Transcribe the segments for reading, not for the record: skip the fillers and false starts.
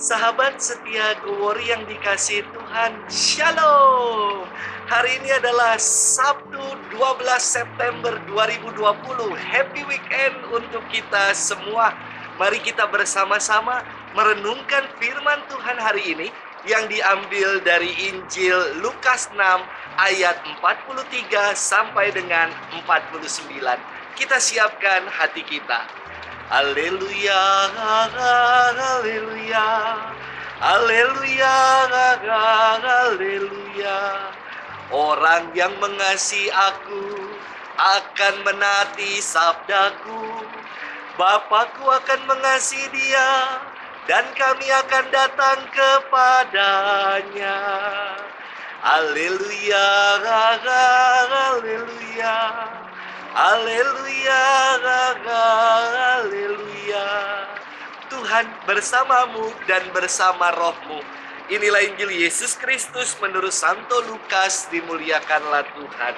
Sahabat setia Gowori yang dikasihi Tuhan, Shalom. Hari ini adalah Sabtu 12 September 2020. Happy weekend untuk kita semua. Mari kita bersama-sama merenungkan firman Tuhan hari ini yang diambil dari Injil Lukas 6 ayat 43 sampai dengan 49. Kita siapkan hati kita. Haleluya, haleluya, haleluya, haleluya. Orang yang mengasihi aku akan menaati sabdaku. Bapakku akan mengasihi dia, dan kami akan datang kepadanya. Haleluya, haleluya, haleluya, haleluya. Tuhan bersamamu dan bersama rohmu. Inilah Injil Yesus Kristus menurut Santo Lukas. Dimuliakanlah Tuhan.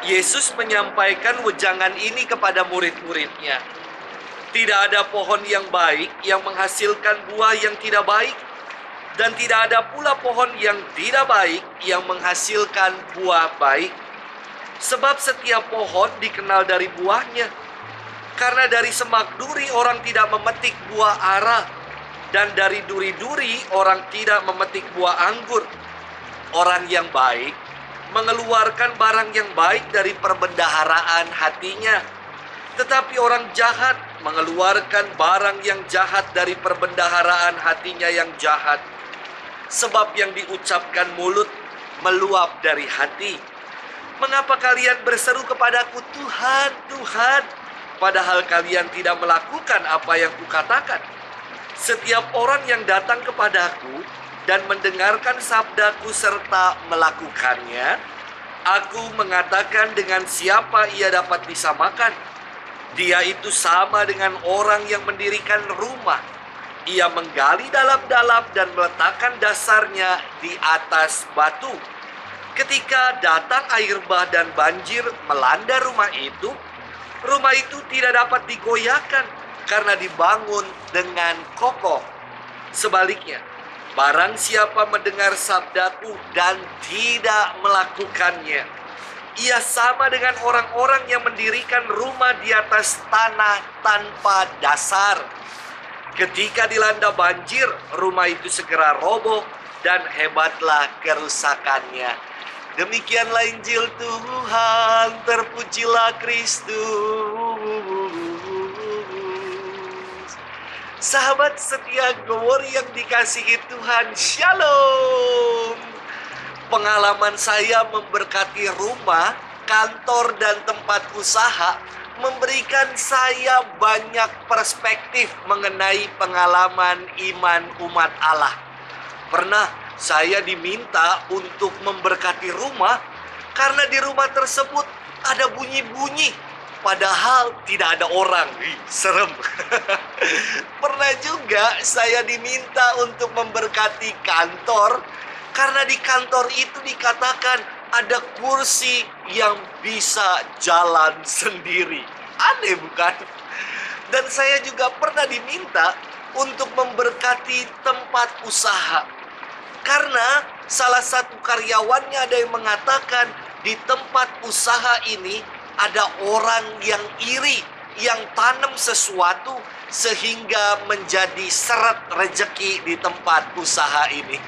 Yesus menyampaikan wejangan ini kepada murid-muridnya. Tidak ada pohon yang baik yang menghasilkan buah yang tidak baik, dan tidak ada pula pohon yang tidak baik yang menghasilkan buah baik. Sebab setiap pohon dikenal dari buahnya. Karena dari semak duri orang tidak memetik buah ara, dan dari duri-duri orang tidak memetik buah anggur. Orang yang baik mengeluarkan barang yang baik dari perbendaharaan hatinya, tetapi orang jahat mengeluarkan barang yang jahat dari perbendaharaan hatinya yang jahat. Sebab yang diucapkan mulut meluap dari hati. Mengapa kalian berseru kepadaku, Tuhan, Tuhan, padahal kalian tidak melakukan apa yang kukatakan? Setiap orang yang datang kepadaku dan mendengarkan sabdaku serta melakukannya, aku mengatakan dengan siapa ia dapat disamakan. Dia itu sama dengan orang yang mendirikan rumah. Ia menggali dalam-dalam dan meletakkan dasarnya di atas batu. Ketika datang air bah dan banjir melanda rumah itu tidak dapat digoyahkan karena dibangun dengan kokoh. Sebaliknya, barang siapa mendengar sabdaku dan tidak melakukannya, ia sama dengan orang-orang yang mendirikan rumah di atas tanah tanpa dasar. Ketika dilanda banjir, rumah itu segera roboh dan hebatlah kerusakannya. Demikianlah Injil Tuhan, terpujilah Kristus. Sahabat setia Gowori yang dikasihi Tuhan, Shalom. Pengalaman saya memberkati rumah, kantor, dan tempat usaha memberikan saya banyak perspektif mengenai pengalaman iman umat Allah. Pernah saya diminta untuk memberkati rumah karena di rumah tersebut ada bunyi-bunyi, padahal tidak ada orang. Serem. Pernah juga saya diminta untuk memberkati kantor karena di kantor itu dikatakan ada kursi yang bisa jalan sendiri. Aneh bukan? Dan saya juga pernah diminta untuk memberkati tempat usaha. Karena salah satu karyawannya ada yang mengatakan di tempat usaha ini ada orang yang iri, yang tanam sesuatu sehingga menjadi seret rezeki di tempat usaha ini.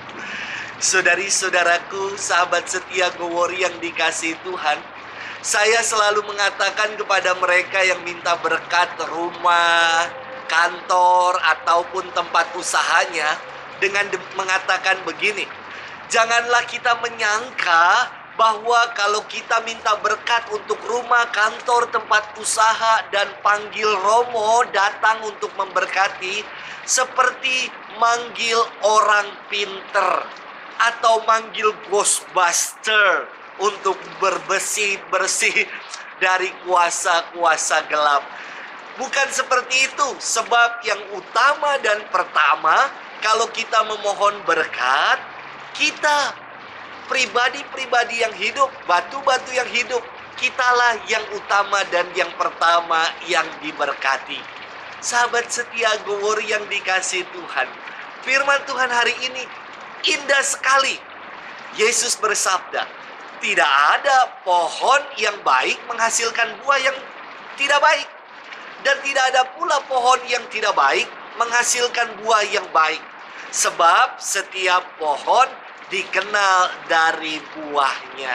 Saudari-saudaraku, sahabat setia Gowori yang dikasihi Tuhan, saya selalu mengatakan kepada mereka yang minta berkat rumah, kantor, ataupun tempat usahanya dengan mengatakan begini, janganlah kita menyangka bahwa kalau kita minta berkat untuk rumah, kantor, tempat usaha, dan panggil Romo datang untuk memberkati, seperti manggil orang pinter atau manggil Ghostbuster untuk bersih-bersih dari kuasa-kuasa gelap. Bukan seperti itu. Sebab yang utama dan pertama, kalau kita memohon berkat, kita pribadi-pribadi yang hidup, batu-batu yang hidup, kitalah yang utama dan yang pertama yang diberkati. Sahabat setia Gowor yang dikasihi Tuhan, firman Tuhan hari ini indah sekali. Yesus bersabda, tidak ada pohon yang baik menghasilkan buah yang tidak baik. Dan tidak ada pula pohon yang tidak baik menghasilkan buah yang baik. Sebab setiap pohon dikenal dari buahnya.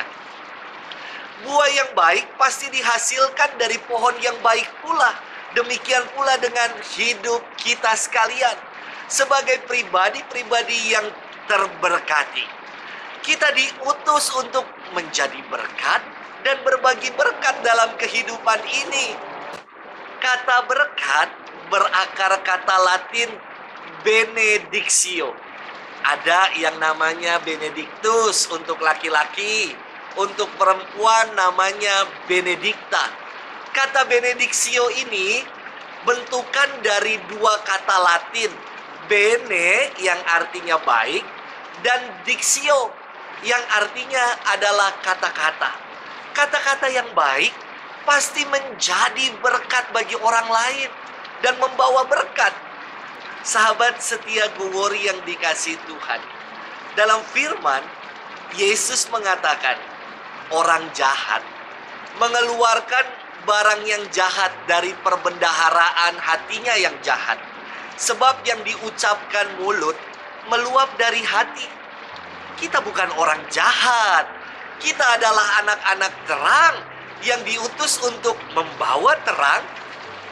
Buah yang baik pasti dihasilkan dari pohon yang baik pula. Demikian pula dengan hidup kita sekalian. Sebagai pribadi-pribadi yang terberkati. Kita diutus untuk menjadi berkat dan berbagi berkat dalam kehidupan ini. Kata berkat berakar kata Latin benedictio. Ada yang namanya benedictus untuk laki-laki, untuk perempuan namanya benedicta. Kata benedictio ini bentukan dari dua kata Latin, bene yang artinya baik dan dictio yang artinya adalah kata-kata. Kata-kata yang baik pasti menjadi berkat bagi orang lain dan membawa berkat. Sahabat setia Gowor yang dikasihi Tuhan, dalam firman Yesus mengatakan orang jahat mengeluarkan barang yang jahat dari perbendaharaan hatinya yang jahat. Sebab yang diucapkan mulut meluap dari hati. Kita bukan orang jahat. Kita adalah anak-anak terang yang diutus untuk membawa terang,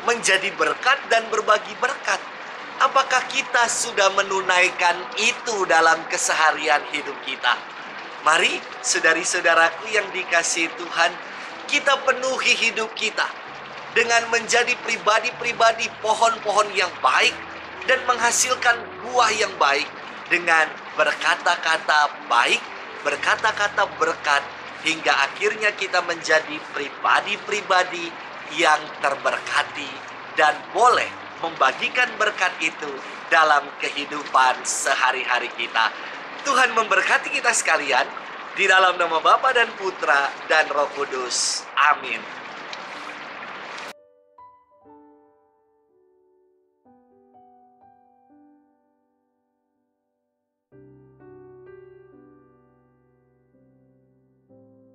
menjadi berkat dan berbagi berkat. Apakah kita sudah menunaikan itu dalam keseharian hidup kita? Mari, saudari-saudaraku yang dikasihi Tuhan, kita penuhi hidup kita dengan menjadi pribadi-pribadi pohon-pohon yang baik dan menghasilkan buah yang baik dengan berkata-kata baik, berkata-kata berkat, hingga akhirnya kita menjadi pribadi-pribadi yang terberkati dan boleh membagikan berkat itu dalam kehidupan sehari-hari kita. Tuhan memberkati kita sekalian di dalam nama Bapa dan Putra dan Roh Kudus. Amin.